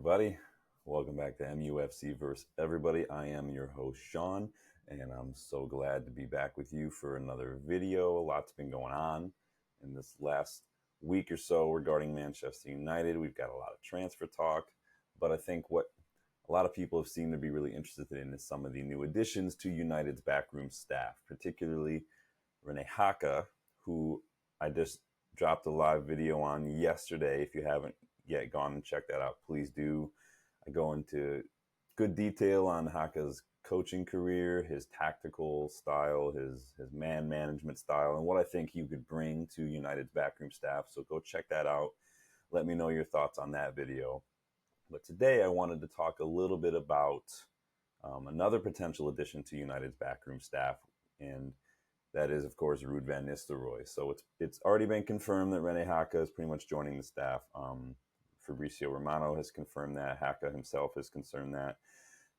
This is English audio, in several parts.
everybody. Welcome back to MUFC vs. Everybody. I am your host, Sean, and I'm so glad to be back with you for another video. A lot's been going on in this last week or so regarding Manchester United. We've got a lot of transfer talk, but I think what a lot of people have seemed to be really interested in is some of the new additions to United's backroom staff, particularly Rene Haka, who I just dropped a live video on yesterday. If you haven't yet gone and checked that out, please do. I go into good detail on Haka's coaching career, his tactical style, his man management style, and what I think he could bring to United's backroom staff. So go check that out. Let me know your thoughts on that video. But today I wanted to talk a little bit about another potential addition to United's backroom staff, and that is, of course, Ruud van Nistelrooy. So it's already been confirmed that Rene Haka is pretty much joining the staff. Fabrizio Romano has confirmed that. Haka himself has confirmed that.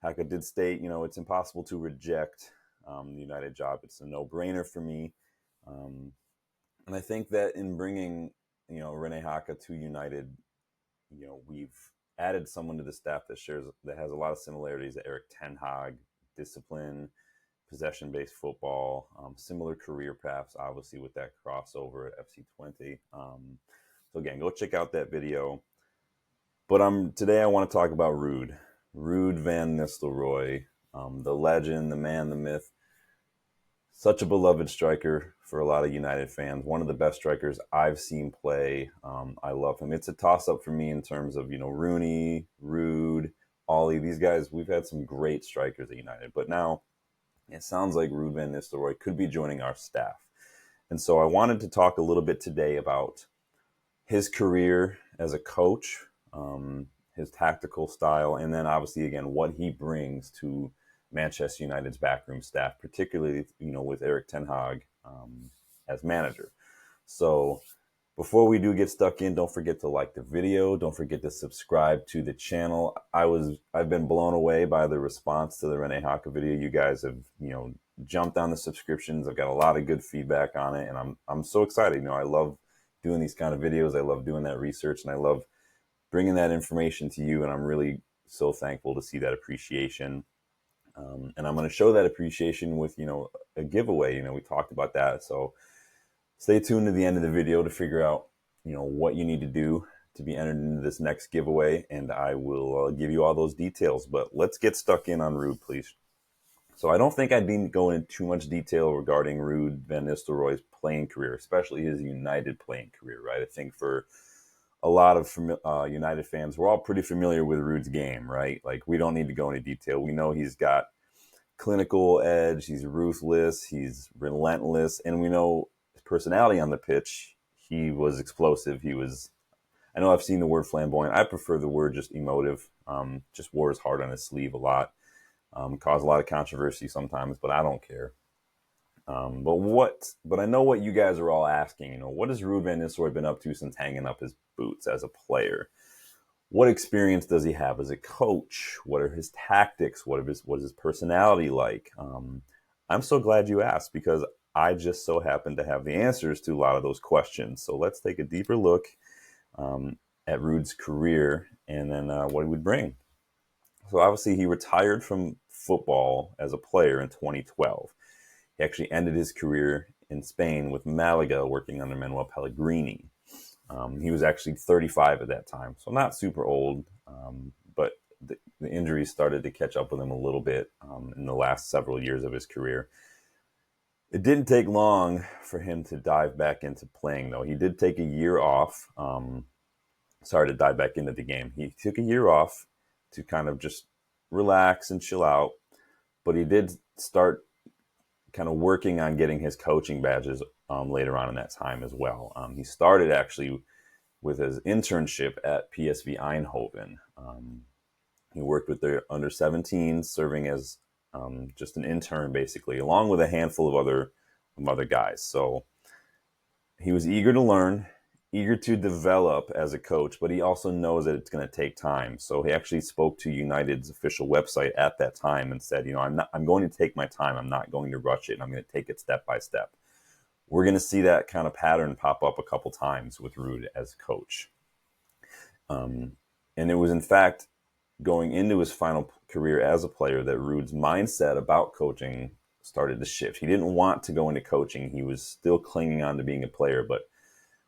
Haka did state, it's impossible to reject the United job. It's a no-brainer for me. And I think that in bringing, Rene Haka to United, we've added someone to the staff that has a lot of similarities to Erik Ten Hag, discipline, possession-based football, similar career paths, obviously, with that crossover at FC20. So again, go check out that video. But today I want to talk about Ruud van Nistelrooy, the legend, the man, the myth. Such a beloved striker for a lot of United fans. One of the best strikers I've seen play. I love him. It's a toss-up for me in terms of, Rooney, Ruud, Ollie. These guys, we've had some great strikers at United. But now it sounds like Ruud van Nistelrooy could be joining our staff. And so I wanted to talk a little bit today about his career as a coach, his tactical style, and then obviously, again, what he brings to Manchester United's backroom staff, particularly, with Erik Ten Hag as manager. So before we do get stuck in, don't forget to like the video. Don't forget to subscribe to the channel. I've been blown away by the response to the Rene Haka video. You guys have, jumped on the subscriptions. I've got a lot of good feedback on it, and I'm so excited. I love doing these kind of videos. I love doing that research, and I love bringing that information to you, and I'm really so thankful to see that appreciation. And I'm going to show that appreciation with, a giveaway. We talked about that. So stay tuned to the end of the video to figure out, what you need to do to be entered into this next giveaway, and I will give you all those details. But let's get stuck in on Ruud, please. So I don't think I'd be going into too much detail regarding Ruud van Nistelrooy's playing career, especially his United playing career, right? I think for a lot of United fans, we're all pretty familiar with Ruud's game, right? Like, we don't need to go into detail. We know he's got clinical edge, he's ruthless, he's relentless, and we know his personality on the pitch. He was explosive. I know I've seen the word flamboyant. I prefer the word just emotive. Just wore his heart on his sleeve a lot. Caused a lot of controversy sometimes, but I don't care. But I know what you guys are all asking. What has Ruud van Nistelrooy been up to since hanging up his boots as a player? What experience does he have as a coach? What are his tactics? What is his personality like? I'm so glad you asked, because I just so happen to have the answers to a lot of those questions. So let's take a deeper look at Ruud's career and then what he would bring. So obviously he retired from football as a player in 2012. He actually ended his career in Spain with Malaga, working under Manuel Pellegrini. He was actually 35 at that time, so not super old, but the injuries started to catch up with him a little bit in the last several years of his career. It didn't take long for him to dive back into playing, though. He did take a year off. To dive back into the game. He took a year off to kind of just relax and chill out, but he did start kind of working on getting his coaching badges later on in that time as well. He started actually with his internship at PSV Eindhoven. He worked with their under-17s, serving as just an intern, basically, along with a handful of other guys. So he was eager to learn, eager to develop as a coach, but he also knows that it's going to take time. So he actually spoke to United's official website at that time and said, I'm going to take my time. I'm not going to rush it. And I'm going to take it step by step. We're going to see that kind of pattern pop up a couple times with Ruud as coach. And it was, in fact, going into his final career as a player that Ruud's mindset about coaching started to shift. He didn't want to go into coaching. He was still clinging on to being a player. But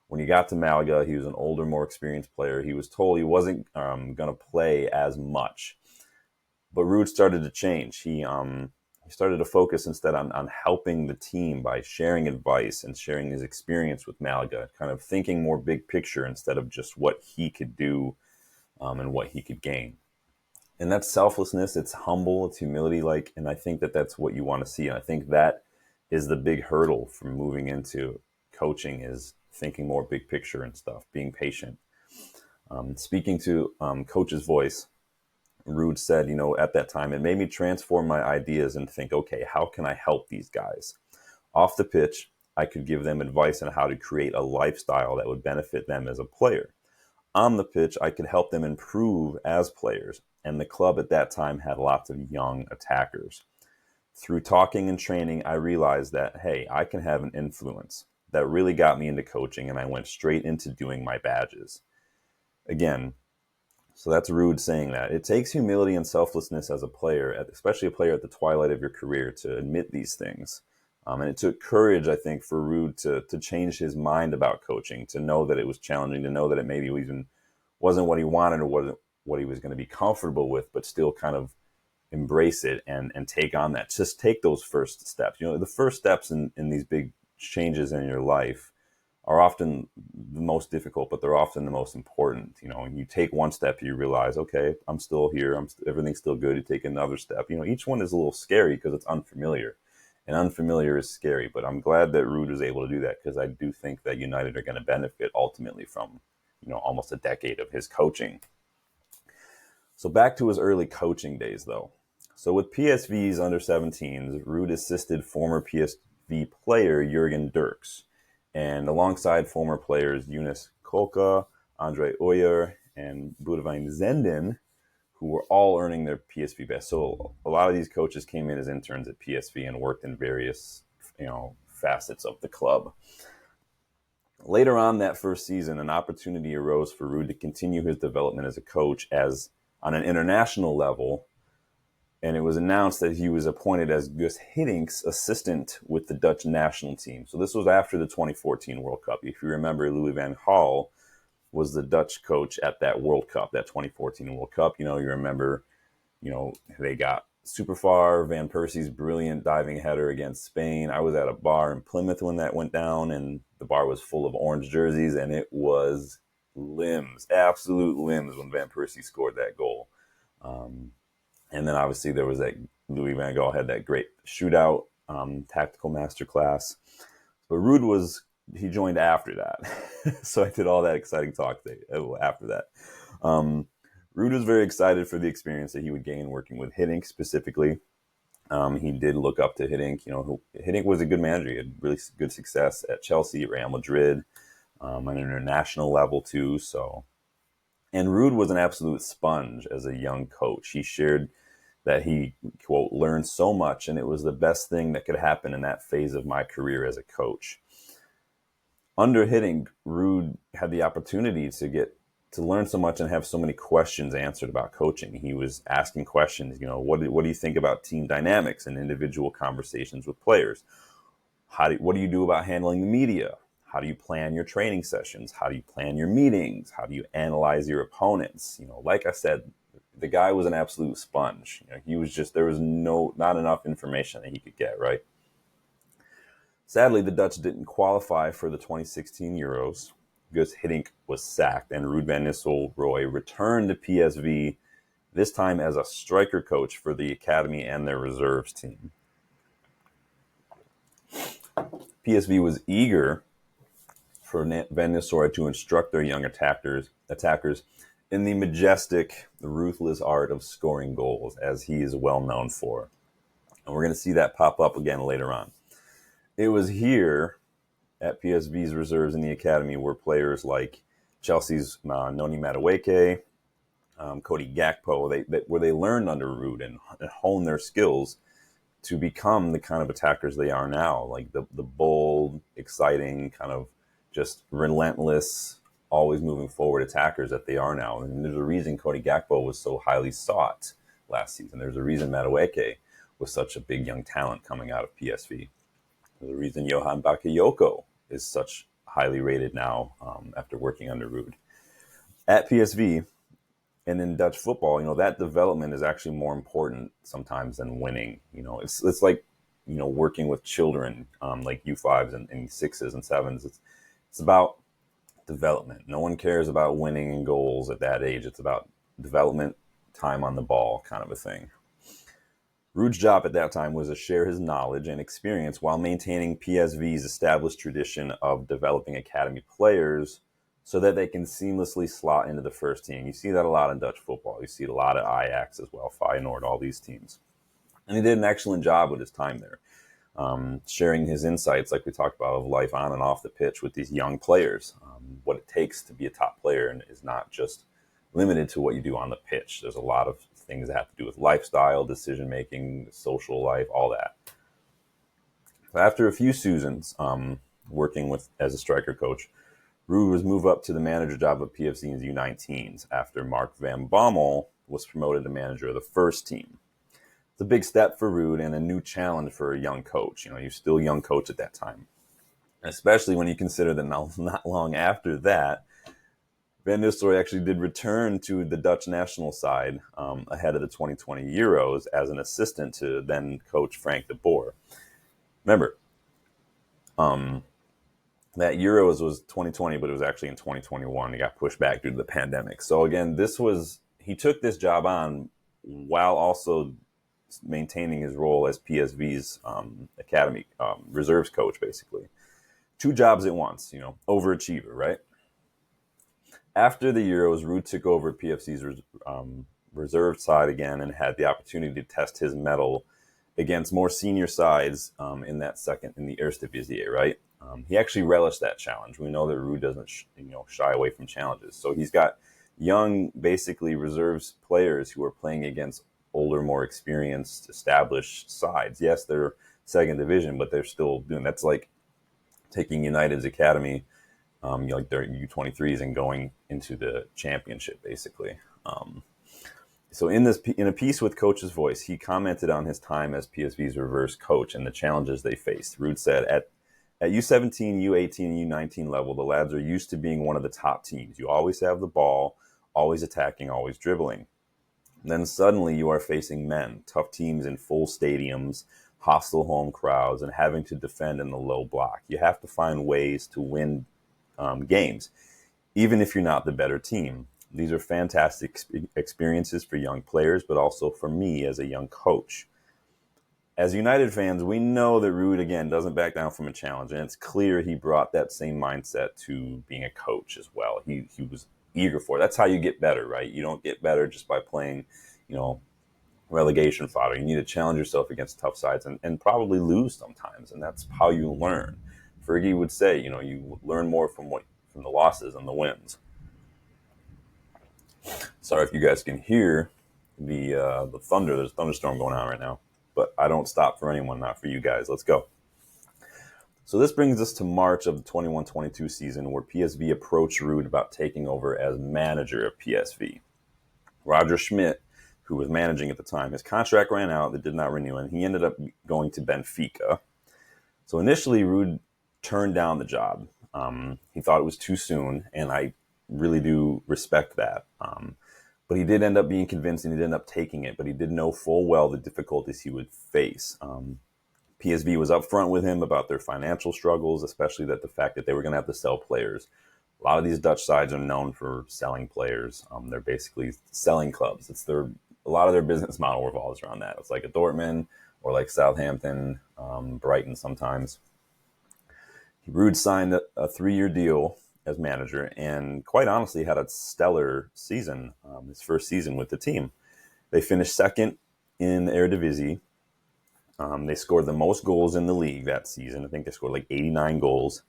when he got to Malaga, he was an older, more experienced player. He was told he wasn't going to play as much. But Ruud started to change. He started to focus instead on helping the team by sharing advice and sharing his experience with Malaga, kind of thinking more big picture instead of just what he could do and what he could gain. And that's selflessness. It's humble. It's humility. And I think that that's what you want to see. And I think that is the big hurdle from moving into coaching, is thinking more big picture and stuff, being patient. Speaking to Coach's Voice, Ruud said, at that time, it made me transform my ideas and think, okay, how can I help these guys? Off the pitch, I could give them advice on how to create a lifestyle that would benefit them as a player. On the pitch, I could help them improve as players, and the club at that time had lots of young attackers. Through talking and training, I realized that, hey, I can have an influence. That really got me into coaching, and I went straight into doing my badges. Again, so that's Ruud saying that. It takes humility and selflessness as a player, especially a player at the twilight of your career, to admit these things. And it took courage, I think, for Ruud to change his mind about coaching, to know that it was challenging, to know that it maybe even wasn't what he wanted or wasn't what he was going to be comfortable with, but still kind of embrace it and take on that. Just take those first steps. The first steps in these big changes in your life are often the most difficult, but they're often the most important. You take one step, you realize, okay, I'm still here. Everything's still good. You take another step. Each one is a little scary because it's unfamiliar. And unfamiliar is scary, but I'm glad that Ruud was able to do that, because I do think that United are going to benefit ultimately from, almost a decade of his coaching. So back to his early coaching days, though. So with PSV's under-17s, Ruud assisted former PSV player Jurgen Dirks, and alongside former players Younes Kolka, Andre Uyer, and Boudewijn Zenden, who were all earning their PSV best. So a lot of these coaches came in as interns at PSV and worked in various, facets of the club. Later on that first season, an opportunity arose for Ruud to continue his development as a coach on an international level, and it was announced that he was appointed as Gus Hiddink's assistant with the Dutch national team. So this was after the 2014 World Cup. If you remember, Louis van Gaal was the Dutch coach at that World Cup, that 2014 World Cup. You remember, they got super far. Van Persie's brilliant diving header against Spain. I was at a bar in Plymouth when that went down, and the bar was full of orange jerseys, and it was limbs, absolute limbs, when Van Persie scored that goal. And then obviously there was that Louis van Gaal had that great shootout, tactical masterclass. But Ruud he joined after that. So I did all that exciting talk after that. Ruud was very excited for the experience that he would gain working with Hiddink specifically. He did look up to Hiddink. Hiddink was a good manager. He had really good success at Chelsea, Real Madrid, on an international level too. And Ruud was an absolute sponge as a young coach. He shared that he, quote, learned so much, and it was the best thing that could happen in that phase of my career as a coach. Under Hiddink, Ruud had the opportunity to learn so much and have so many questions answered about coaching. He was asking questions, what do you think about team dynamics and individual conversations with players? What do you do about handling the media? How do you plan your training sessions? How do you plan your meetings? How do you analyze your opponents? Like I said, the guy was an absolute sponge. He was there was not enough information that he could get, right? Sadly, the Dutch didn't qualify for the 2016 Euros. Gus Hiddink was sacked, and Ruud van Nistelrooy returned to PSV, this time as a striker coach for the academy and their reserves team. PSV was eager for Van Nistelrooy to instruct their young attackers in the majestic, ruthless art of scoring goals, as he is well known for. And we're going to see that pop up again later on. It was here at PSV's reserves in the academy where players like Chelsea's Noni Madueke, Cody Gakpo, where they learned under Ruud and honed their skills to become the kind of attackers they are now, like the bold, exciting, kind of just relentless, always moving forward attackers that they are now. And there's a reason Cody Gakpo was so highly sought last season. There's a reason Madueke was such a big young talent coming out of PSV. There's a reason Johan Bakayoko is such highly rated now after working under Ruud. At PSV and in Dutch football, that development is actually more important sometimes than winning. It's like, working with children, like U5s and U6s and 7s. It's about development. No one cares about winning and goals at that age. It's about development, time on the ball, kind of a thing. Ruud's job at that time was to share his knowledge and experience while maintaining PSV's established tradition of developing academy players so that they can seamlessly slot into the first team. You see that a lot in Dutch football. You see it a lot at Ajax as well, Feyenoord, all these teams. And he did an excellent job with his time there, sharing his insights, like we talked about, of life on and off the pitch with these young players. What it takes to be a top player and is not just limited to what you do on the pitch. There's a lot of things that have to do with lifestyle, decision-making, social life, all that. After a few seasons working as a striker coach, Ruud was moved up to the manager job of PSV's U19s after Mark van Bommel was promoted to manager of the first team. It's a big step for Ruud and a new challenge for a young coach. You're still a young coach at that time, especially when you consider that not long after that, Van Nistelrooy actually did return to the Dutch national side ahead of the 2020 Euros as an assistant to then coach Frank de Boer. Remember, that Euros was 2020, but it was actually in 2021. It got pushed back due to the pandemic. So again, he took this job on while also maintaining his role as PSV's academy reserves coach, basically. 2 jobs at once, overachiever, right? After the Euros, Ruud took over PSV's reserve side again and had the opportunity to test his mettle against more senior sides in the Eredivisie, right? He actually relished that challenge. We know that Ruud doesn't shy away from challenges. So he's got young, basically reserves players who are playing against older, more experienced, established sides. Yes, they're second division, but they're still doing that's like taking United's academy, like their U23s, and going into the championship, basically. So in a piece with Coach's Voice, he commented on his time as PSV's reverse coach and the challenges they faced. Ruud said, at U17, U18, and U19 level, the lads are used to being one of the top teams. You always have the ball, always attacking, always dribbling. And then suddenly you are facing men, tough teams in full stadiums, hostile home crowds, and having to defend in the low block. You have to find ways to win games, even if you're not the better team. These are fantastic experiences for young players, but also for me as a young coach. As United fans, we know that Ruud, again, doesn't back down from a challenge, and it's clear he brought that same mindset to being a coach as well. He was eager for it. That's how you get better, right? You don't get better just by playing, relegation fodder. You need to challenge yourself against tough sides and probably lose sometimes, and that's how you learn. Fergie would say, you learn more from the losses and the wins. Sorry if you guys can hear the thunder. There's a thunderstorm going on right now, but I don't stop for anyone, not for you guys. Let's go. So this brings us to March of the 21-22 season, where PSV approached Ruud about taking over as manager of PSV. Roger Schmidt, who was managing at the time, his contract ran out. They did not renew, and he ended up going to Benfica. So initially, Ruud turned down the job. He thought it was too soon, and I really do respect that. But he did end up being convinced, and he did end up taking it. But he did know full well the difficulties he would face. PSV was upfront with him about their financial struggles, especially the fact that they were going to have to sell players. A lot of these Dutch sides are known for selling players. They're basically selling clubs. A lot of their business model revolves around that. It's like a Dortmund or like Southampton, Brighton sometimes. Ruud signed a 3-year deal as manager and quite honestly had a stellar season, his first season with the team. They finished second in the Eredivisie. They scored the most goals in the league that season. I think they scored like 89 goals.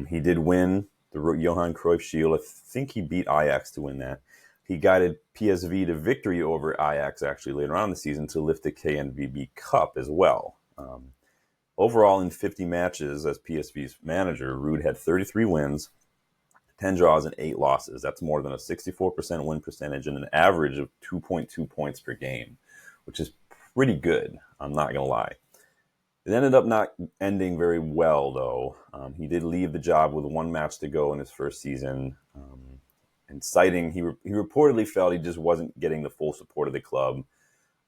He did win the Johan Cruyff Shield. I think he beat Ajax to win that. He guided PSV to victory over Ajax actually later on in the season to lift the KNVB Cup as well. Overall, in 50 matches as PSV's manager, Ruud had 33 wins, 10 draws and 8 losses. That's more than a 64% win percentage and an average of 2.2 points per game, which is pretty good. I'm not going to lie. It ended up not ending very well, though. He did leave the job with 1 match to go in his first season. And citing, he reportedly felt he just wasn't getting the full support of the club.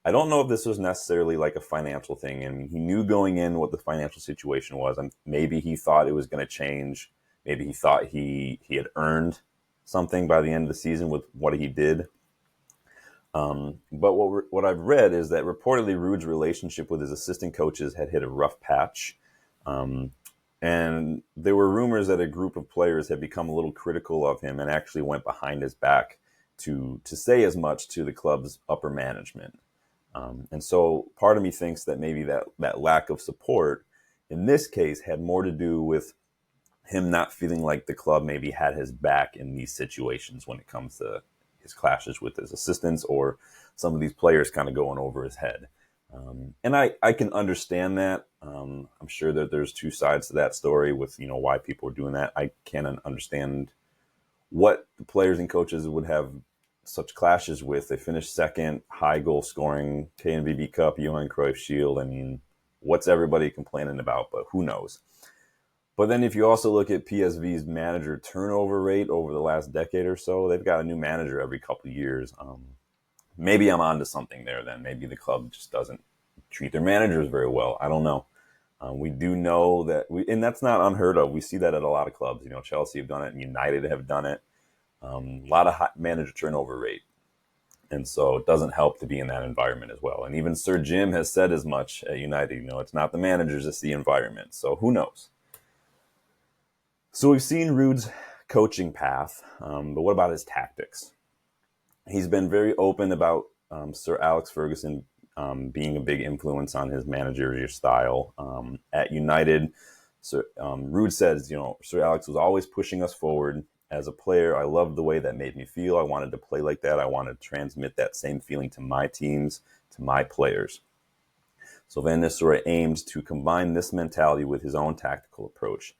I don't know if this was necessarily like a financial thing. I mean, he knew going in what the financial situation was, and maybe he thought it was going to change. Maybe he thought he had earned something by the end of the season with what he did. But what I've read is that reportedly Ruud's relationship with his assistant coaches had hit a rough patch. And there were rumors that a group of players had become a little critical of him and actually went behind his back to say as much to the club's upper management. And so part of me thinks that maybe that lack of support in this case had more to do with him not feeling like the club maybe had his back in these situations when it comes to his clashes with his assistants or some of these players kind of going over his head. And I can understand that. I'm sure that there's 2 sides to that story with, why people are doing that. I can't understand what the players and coaches would have such clashes with. They finished second, high goal scoring, KNVB Cup, Johan Cruyff Shield. I mean, what's everybody complaining about? But who knows? But then if you also look at PSV's manager turnover rate over the last decade or so, they've got a new manager every couple of years. Maybe I'm onto something there then. Maybe the club just doesn't treat their managers very well. I don't know. We do know that, and that's not unheard of. We see that at a lot of clubs. Chelsea have done it and United have done it. A lot of high manager turnover rate. And so it doesn't help to be in that environment as well. And even Sir Jim has said as much at United. It's not the managers, it's the environment. So who knows? So we've seen Ruud's coaching path, but what about his tactics? He's been very open about Sir Alex Ferguson being a big influence on his managerial style. At United, Ruud says, Sir Alex was always pushing us forward. As a player, I loved the way that made me feel. I wanted to play like that. I wanted to transmit that same feeling to my teams, to my players. So Van Nistelrooy aimed to combine this mentality with his own tactical approach.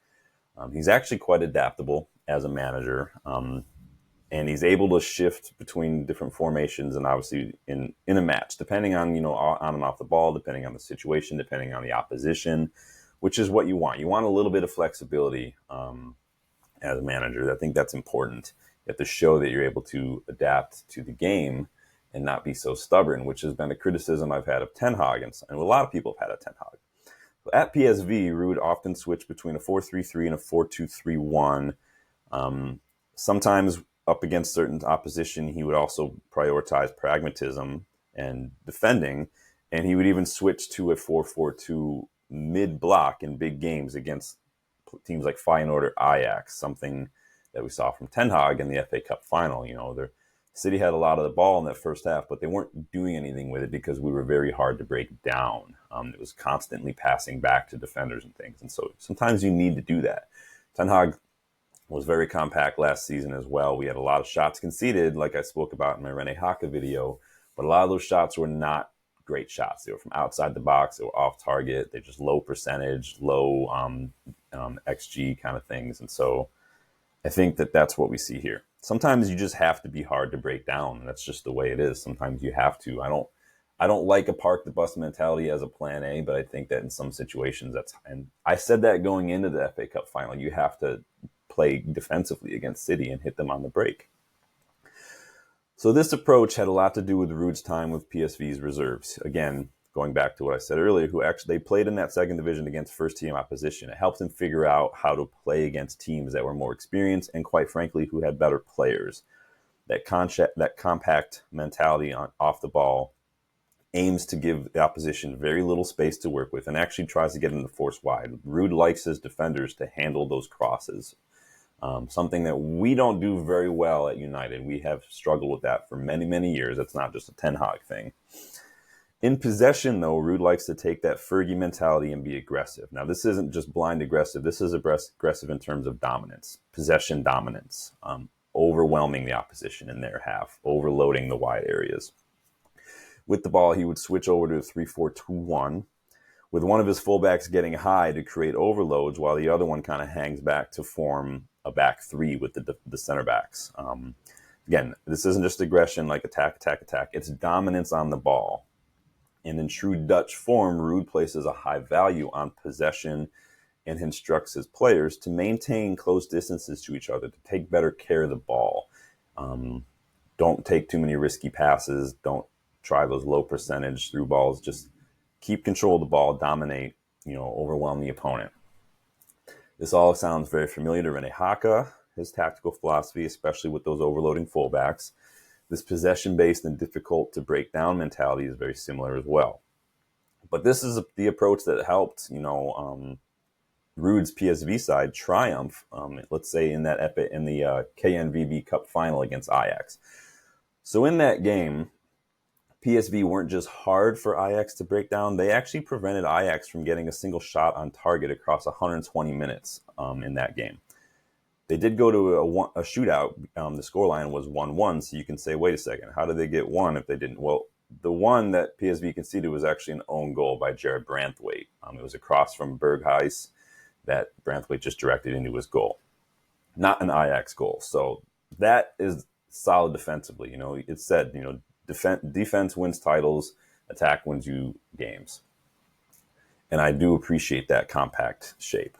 He's actually quite adaptable as a manager, and he's able to shift between different formations and obviously in a match, depending on, on and off the ball, depending on the situation, depending on the opposition, which is what you want. You want a little bit of flexibility as a manager. I think that's important. You have to show that you're able to adapt to the game and not be so stubborn, which has been a criticism I've had of Ten Hag, and a lot of people have had of Ten Hag. At PSV, Ruud often switched between a 4-3-3 and a 4-2-3-1. Sometimes up against certain opposition, he would also prioritize pragmatism and defending, and he would even switch to a 4-4-2 mid-block in big games against teams like Feyenoord or Ajax, something that we saw from Ten Hag in the FA Cup final. City had a lot of the ball in that first half, but they weren't doing anything with it because we were very hard to break down. It was constantly passing back to defenders and things. And so sometimes you need to do that. Ten Hag was very compact last season as well. We had a lot of shots conceded, like I spoke about in my Rene Haka video, but a lot of those shots were not great shots. They were from outside the box. They were off target. They're just low percentage, low XG kind of things. And so I think that that's what we see here. Sometimes you just have to be hard to break down. That's just the way it is. Sometimes you have to. I don't like a park the bus mentality as a plan A, but I think that in some situations and I said that going into the FA Cup final, you have to play defensively against City and hit them on the break. So this approach had a lot to do with Ruud's time with PSV's reserves. Again, going back to what I said earlier, who actually they played in that second division against first-team opposition. It helps him figure out how to play against teams that were more experienced and, quite frankly, who had better players. That compact mentality off the ball aims to give the opposition very little space to work with and actually tries to get them to force wide. Ruud likes his defenders to handle those crosses, something that we don't do very well at United. We have struggled with that for many, many years. It's not just a Ten Hag thing. In possession, though, Ruud likes to take that Fergie mentality and be aggressive. Now, this isn't just blind aggressive. This is aggressive in terms of dominance, possession dominance, overwhelming the opposition in their half, overloading the wide areas. With the ball, he would switch over to a 3-4-2-1, with one of his fullbacks getting high to create overloads while the other one kind of hangs back to form a back three with the center backs. Again, this isn't just aggression, like attack, attack, attack. It's dominance on the ball. And in true Dutch form, Ruud places a high value on possession and instructs his players to maintain close distances to each other, to take better care of the ball. Don't take too many risky passes. Don't try those low percentage through balls. Just keep control of the ball, dominate, overwhelm the opponent. This all sounds very familiar to Rene Haka, his tactical philosophy, especially with those overloading fullbacks. This possession-based and difficult to break down mentality is very similar as well. But this is the approach that helped, Ruud's PSV side triumph, let's say in the KNVB Cup final against Ajax. So in that game, PSV weren't just hard for Ajax to break down. They actually prevented Ajax from getting a single shot on target across 120 minutes in that game. They did go to a shootout. The scoreline was 1-1, so you can say, wait a second, how did they get one if they didn't? Well, the one that PSV conceded was actually an own goal by Jared Branthwaite. It was a cross from Berghuis that Branthwaite just directed into his goal. Not an Ajax goal. So that is solid defensively. It said, defense wins titles, attack wins you games. And I do appreciate that compact shape.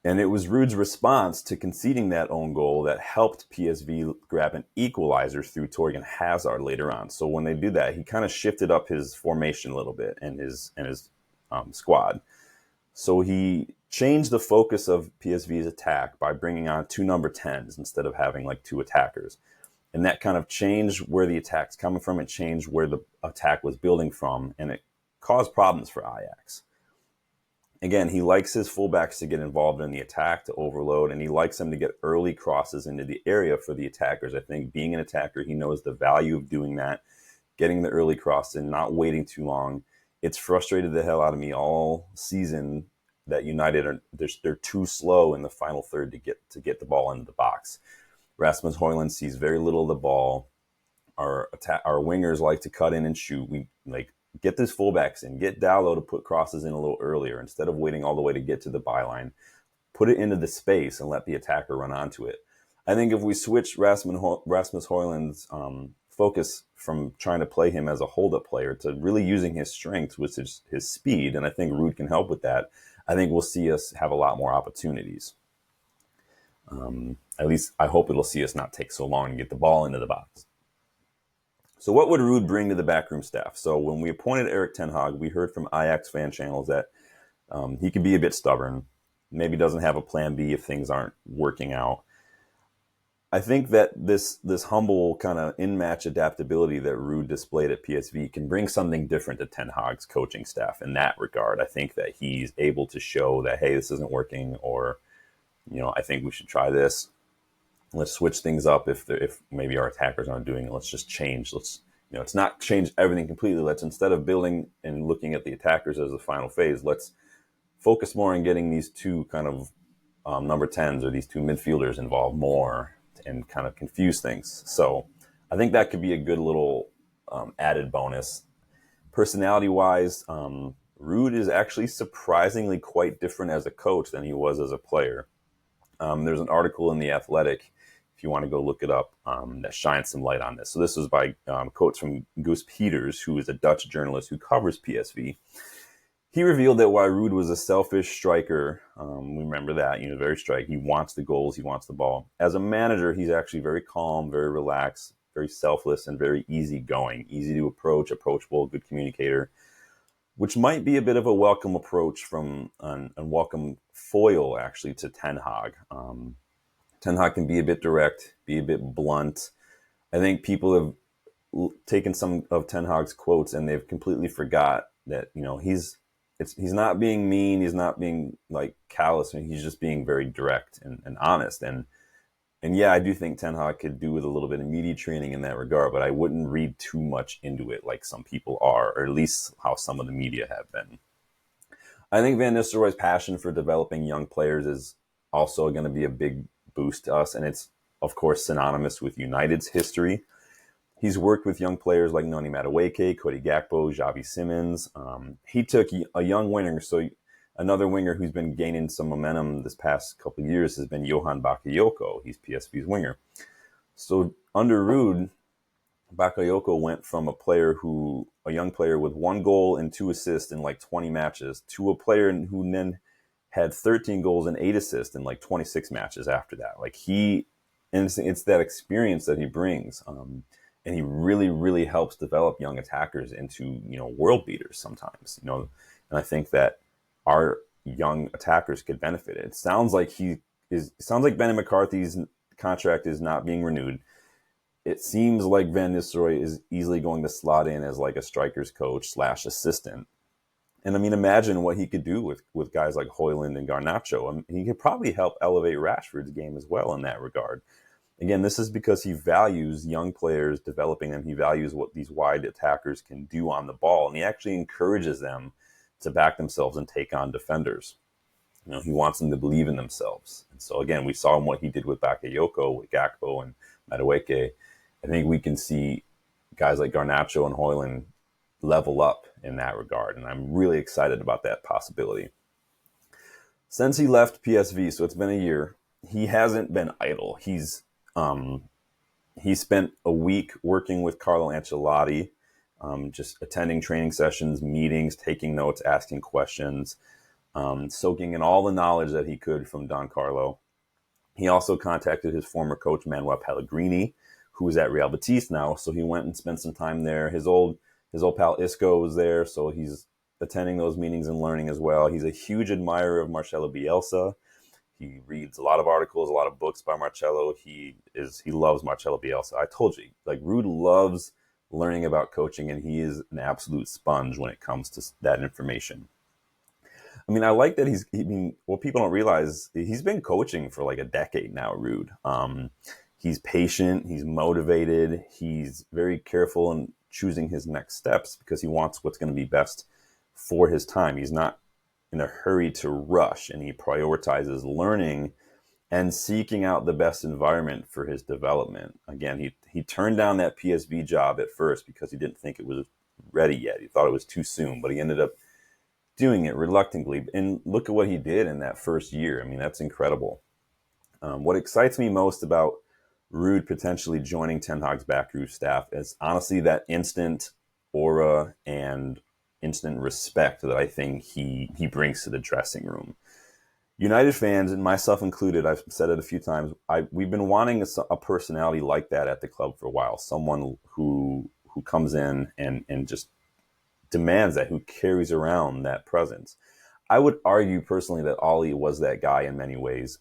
And it was Ruud's response to conceding that own goal that helped PSV grab an equalizer through Torgan Hazard later on. So when they did that, he kind of shifted up his formation a little bit and his squad. So he changed the focus of PSV's attack by bringing on two number 10s instead of having like two attackers. And that kind of changed where the attack's coming from. It changed where the attack was building from, and it caused problems for Ajax. Again, he likes his fullbacks to get involved in the attack, to overload, and he likes them to get early crosses into the area for the attackers. I think being an attacker, he knows the value of doing that, getting the early cross in, not waiting too long. It's frustrated the hell out of me all season that United they're too slow in the final third to get the ball into the box. Rasmus Højlund sees very little of the ball. Our wingers like to cut in and shoot. We get these fullbacks in. Get Dalot to put crosses in a little earlier instead of waiting all the way to get to the byline. Put it into the space and let the attacker run onto it. I think if we switch Rasmus Højlund's focus from trying to play him as a hold-up player to really using his strengths, which is his speed, and I think Ruud can help with that, I think we'll see us have a lot more opportunities. At least I hope it'll see us not take so long to get the ball into the box. So what would Ruud bring to the backroom staff? So when we appointed Erik ten Hag, we heard from Ajax fan channels that he could be a bit stubborn, maybe doesn't have a plan B if things aren't working out. I think that this humble kind of in-match adaptability that Ruud displayed at PSV can bring something different to Ten Hag's coaching staff in that regard. I think that he's able to show that, hey, this isn't working, or, I think we should try this. Let's switch things up if maybe our attackers aren't doing it. Let's just change. Let's not change everything completely. Let's, instead of building and looking at the attackers as the final phase, let's focus more on getting these two kind of number 10s or these two midfielders involved more and kind of confuse things. So I think that could be a good little added bonus. Personality-wise, Ruud is actually surprisingly quite different as a coach than he was as a player. There's an article in The Athletic, if you want to go look it up, that shines some light on this. So this was by quotes from Guus Peters, who is a Dutch journalist who covers PSV. He revealed that while Ruud was a selfish striker, we remember that, very strike. He wants the goals, he wants the ball. As a manager, he's actually very calm, very relaxed, very selfless, and very easygoing, easy to approach, approachable, good communicator, which might be a bit of a welcome approach from a welcome foil, actually, to Ten Hag. Ten Hag can be a bit direct, be a bit blunt. I think people have taken some of Ten Hag's quotes and they've completely forgot that, he's not being mean, he's not being callous, he's just being very direct and honest. And yeah, I do think Ten Hag could do with a little bit of media training in that regard, but I wouldn't read too much into it like some people are, or at least how some of the media have been. I think Van Nistelrooy's passion for developing young players is also going to be a big boost to us, and it's, of course, synonymous with United's history. He's worked with young players like Noni Madueke, Cody Gakpo, Xavi Simons. He took a young winger, so Another winger who's been gaining some momentum this past couple of years has been Johan Bakayoko. He's PSV's winger. So under Ruud, Bakayoko went from a young player with 1 goal and 2 assists in like 20 matches to a player who then had 13 goals and 8 assists in like 26 matches after that. Like it's that experience that he brings. And he really, really helps develop young attackers into, world beaters sometimes, and I think that our young attackers could benefit. It sounds like Benny McCarthy's contract is not being renewed. It seems like Van Nistelrooy is easily going to slot in as like a striker's coach / assistant. And I mean, imagine what he could do with guys like Højlund and Garnacho. I mean, he could probably help elevate Rashford's game as well in that regard. Again, this is because he values young players, developing them. He values what these wide attackers can do on the ball, and he actually encourages them to back themselves and take on defenders. He wants them to believe in themselves. And so, again, we saw what he did with Bakayoko, with Gakpo, and Madueke. I think we can see guys like Garnacho and Højlund level up in that regard, and I'm really excited about that possibility. Since he left PSV, so it's been a year, he hasn't been idle. He spent a week working with Carlo Ancelotti, just attending training sessions, meetings, taking notes, asking questions, soaking in all the knowledge that he could from Don Carlo. He also contacted his former coach, Manuel Pellegrini, who is at Real Betis now. So he went and spent some time there. His old pal Isco was there, so he's attending those meetings and learning as well. He's a huge admirer of Marcelo Bielsa. He reads a lot of articles, a lot of books by Marcelo. He loves Marcelo Bielsa. I told you, like, Ruud loves learning about coaching, and he is an absolute sponge when it comes to that information. I mean, I like that what people don't realize, he's been coaching for like a decade now, Ruud. He's patient, he's motivated, he's very careful in choosing his next steps because he wants what's going to be best for his time. He's not in a hurry to rush, and he prioritizes learning and seeking out the best environment for his development. Again, he turned down that PSV job at first because he didn't think it was ready yet. He thought it was too soon, but he ended up doing it reluctantly. And look at what he did in that first year. I mean, that's incredible. What excites me most about Ruud potentially joining Ten Hag's Backroom staff is honestly that instant aura and instant respect that I think he brings to the dressing room. United fans, and myself included, I've said it a few times, we've been wanting a personality like that at the club for a while. Someone who comes in and just demands that, who carries around that presence. I would argue personally that Ollie was that guy in many ways.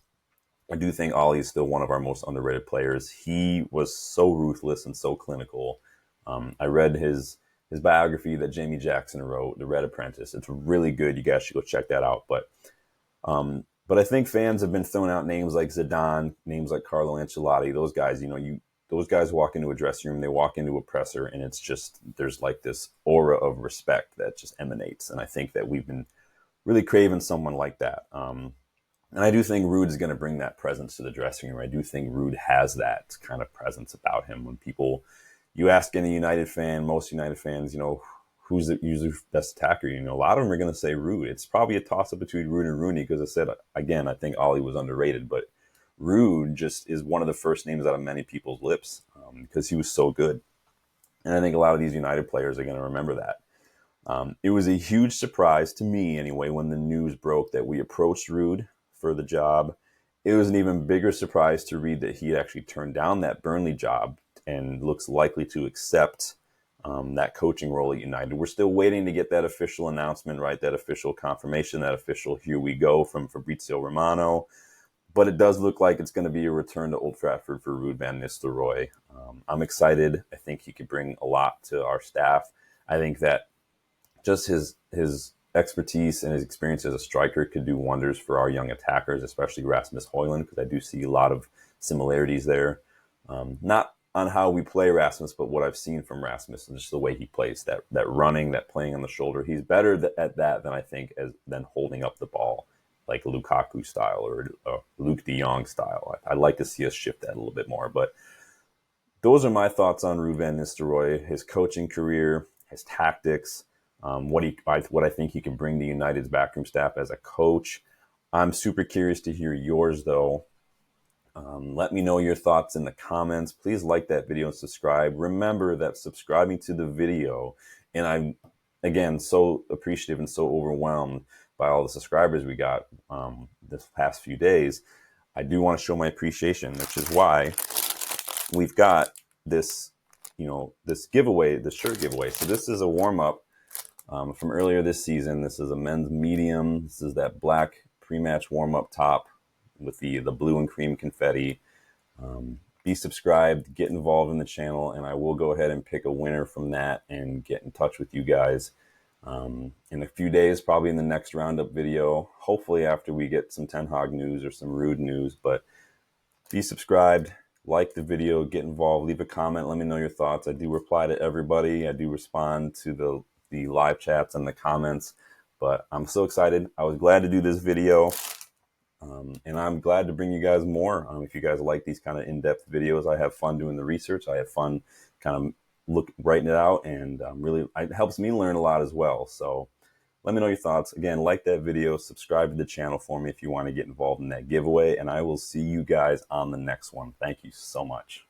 I do think Ollie is still one of our most underrated players. He was so ruthless and so clinical. I read his biography that Jamie Jackson wrote, The Red Apprentice. It's really good. You guys should go check that out. But I think fans have been throwing out names like Zidane, names like Carlo Ancelotti. Those guys, those guys walk into a dressing room, they walk into a presser, and it's just, there's like this aura of respect that just emanates. And I think that we've been really craving someone like that. And I do think Ruud is going to bring that presence to the dressing room. I do think Ruud has that kind of presence about him. When you ask any United fan, most United fans, who's the usually best attacker? A lot of them are going to say Ruud. It's probably a toss-up between Ruud and Rooney because I said, again, I think Ollie was underrated, but Ruud just is one of the first names out of many people's lips because he was so good. And I think a lot of these United players are going to remember that. It was a huge surprise to me, anyway, when the news broke that we approached Ruud for the job. It was an even bigger surprise to read that he had actually turned down that Burnley job and looks likely to accept that coaching role at United. We're still waiting to get that official announcement, right? That official confirmation, that official here we go from Fabrizio Romano. But it does look like it's going to be a return to Old Trafford for Ruud van Nistelrooy. I'm excited. I think he could bring a lot to our staff. I think that just his expertise and his experience as a striker could do wonders for our young attackers, especially Rasmus Højlund, because I do see a lot of similarities there. Not on how we play Rasmus, but what I've seen from Rasmus and just the way he plays, that running, that playing on the shoulder. He's better at that than I think than holding up the ball like Lukaku style or Luke de Jong style. I'd like to see us shift that a little bit more. But those are my thoughts on Ruud van Nistelrooy, his coaching career, his tactics. what I think he can bring to United's backroom staff as a coach. I'm super curious to hear yours, though. Let me know your thoughts in the comments. Please like that video and subscribe. Remember that subscribing to the video, and I'm, again, so appreciative and so overwhelmed by all the subscribers we got this past few days. I do want to show my appreciation, which is why we've got this, this giveaway, the shirt giveaway. So this is a warm-up from earlier this season. This is a men's medium. This is that black pre-match warm-up top with the blue and cream confetti. Be subscribed, get involved in the channel, and I will go ahead and pick a winner from that and get in touch with you guys in a few days, probably in the next roundup video, hopefully after we get some Ten Hag news or some Ruud news. But be subscribed, like the video, get involved, leave a comment, let me know your thoughts. I do reply to everybody. I do respond to the live chats and the comments. But I'm so excited. I was glad to do this video. And I'm glad to bring you guys more. If you guys like these kind of in-depth videos, I have fun doing the research. I have fun kind of writing it out, and really it helps me learn a lot as well. So let me know your thoughts. Again, like that video, subscribe to the channel for me if you want to get involved in that giveaway, and I will see you guys on the next one. Thank you so much.